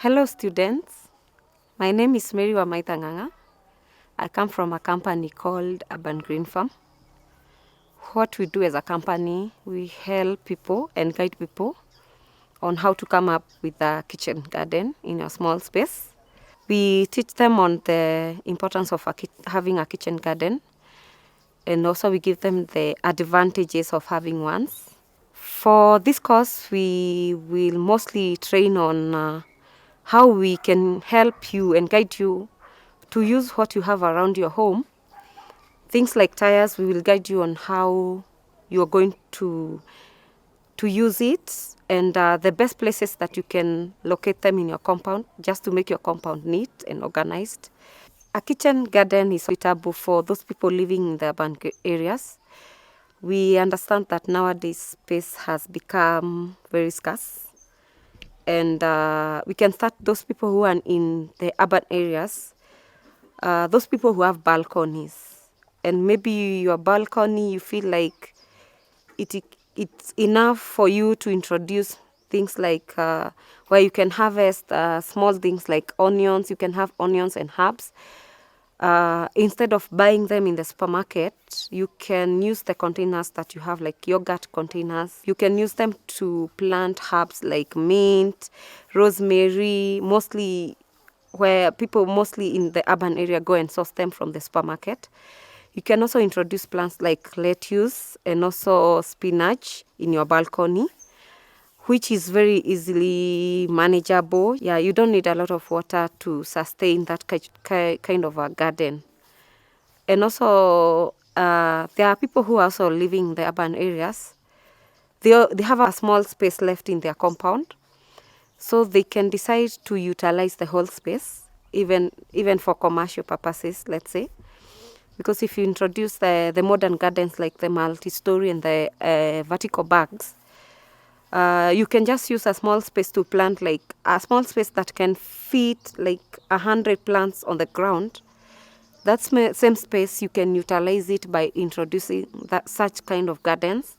Hello students, my name is Mary Wamaitha Ng'ang'a. I come from a company called Urban Green Farm. What we do as a company, we help people and guide people on how to come up with a kitchen garden in a small space. We teach them on the importance of having a kitchen garden, and also we give them the advantages of having one. For this course, we will mostly train on how we can help you and guide you to use what you have around your home. Things like tires, we will guide you on how you're going to use it, and the best places that you can locate them in your compound, just to make your compound neat and organized. A kitchen garden is suitable for those people living in the urban areas. We understand that nowadays space has become very scarce, and we can start those people who are in the urban areas, those people who have balconies, and maybe your balcony, you feel like it's enough for you to introduce things like where you can harvest small things like onions. You can have onions and herbs. Instead of buying them in the supermarket, you can use the containers that you have, like yogurt containers. You can use them to plant herbs like mint, rosemary, mostly where people mostly in the urban area go and source them from the supermarket. You can also introduce plants like lettuce and also spinach in your balcony, which is very easily manageable. Yeah, you don't need a lot of water to sustain that kind of a garden. And also, there are people who are also living in the urban areas. They have a small space left in their compound, so they can decide to utilize the whole space, even for commercial purposes, let's say. Because if you introduce the modern gardens like the multi-story and the vertical bags, you can just use a small space to plant, like a small space that can fit like 100 plants on the ground. That same space, you can utilize it by introducing such kind of gardens.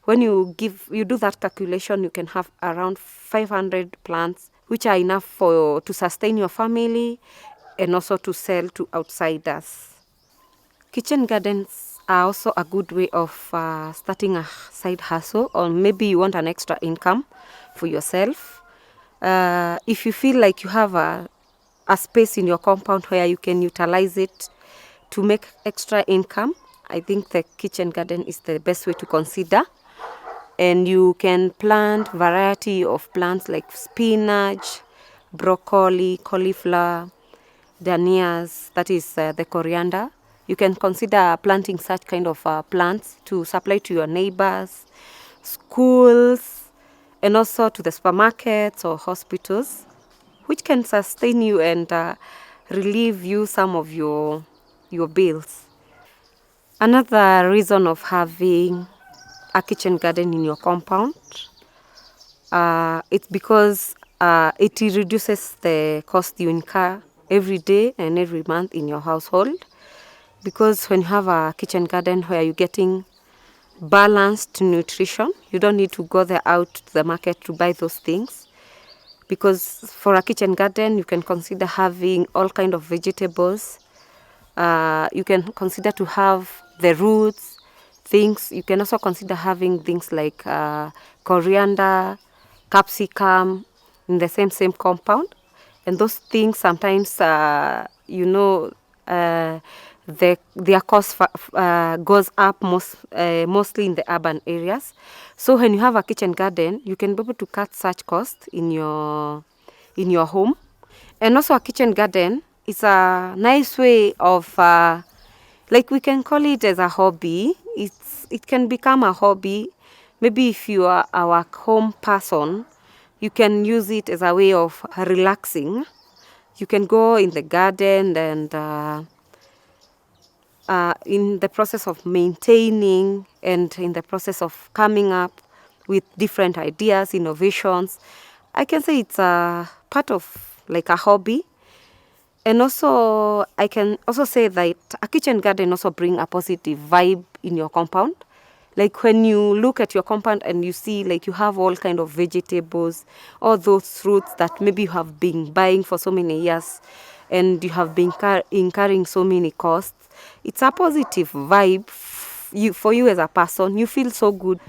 When you do that calculation, you can have around 500 plants, which are enough to sustain your family and also to sell to outsiders. Kitchen gardens are also a good way of starting a side hustle, or maybe you want an extra income for yourself. If you feel like you have a space in your compound where you can utilize it to make extra income, I think the kitchen garden is the best way to consider. And you can plant variety of plants like spinach, broccoli, cauliflower, dahlias, that is the coriander. You can consider planting such kind of plants to supply to your neighbors, schools, and also to the supermarkets or hospitals, which can sustain you and relieve you some of your bills. Another reason of having a kitchen garden in your compound, it's because it reduces the cost you incur every day and every month in your household. Because when you have a kitchen garden where you're getting balanced nutrition, you don't need to go out to the market to buy those things. Because for a kitchen garden, you can consider having all kind of vegetables. You can consider to have the roots, things. You can also consider having things like coriander, capsicum in the same compound. And those things sometimes, their cost goes up mostly in the urban areas. So when you have a kitchen garden, you can be able to cut such cost in your home. And also a kitchen garden is a nice way of, like we can call it as a hobby. It can become a hobby. Maybe if you are a work home person, you can use it as a way of relaxing. You can go in the garden and in the process of maintaining and in the process of coming up with different ideas, innovations. I can say it's a part of like a hobby. And also, I can also say that a kitchen garden also bring a positive vibe in your compound. Like when you look at your compound and you see like you have all kind of vegetables, all those fruits that maybe you have been buying for so many years and you have been incurring so many costs, it's a positive vibe for you as a person. You feel so good.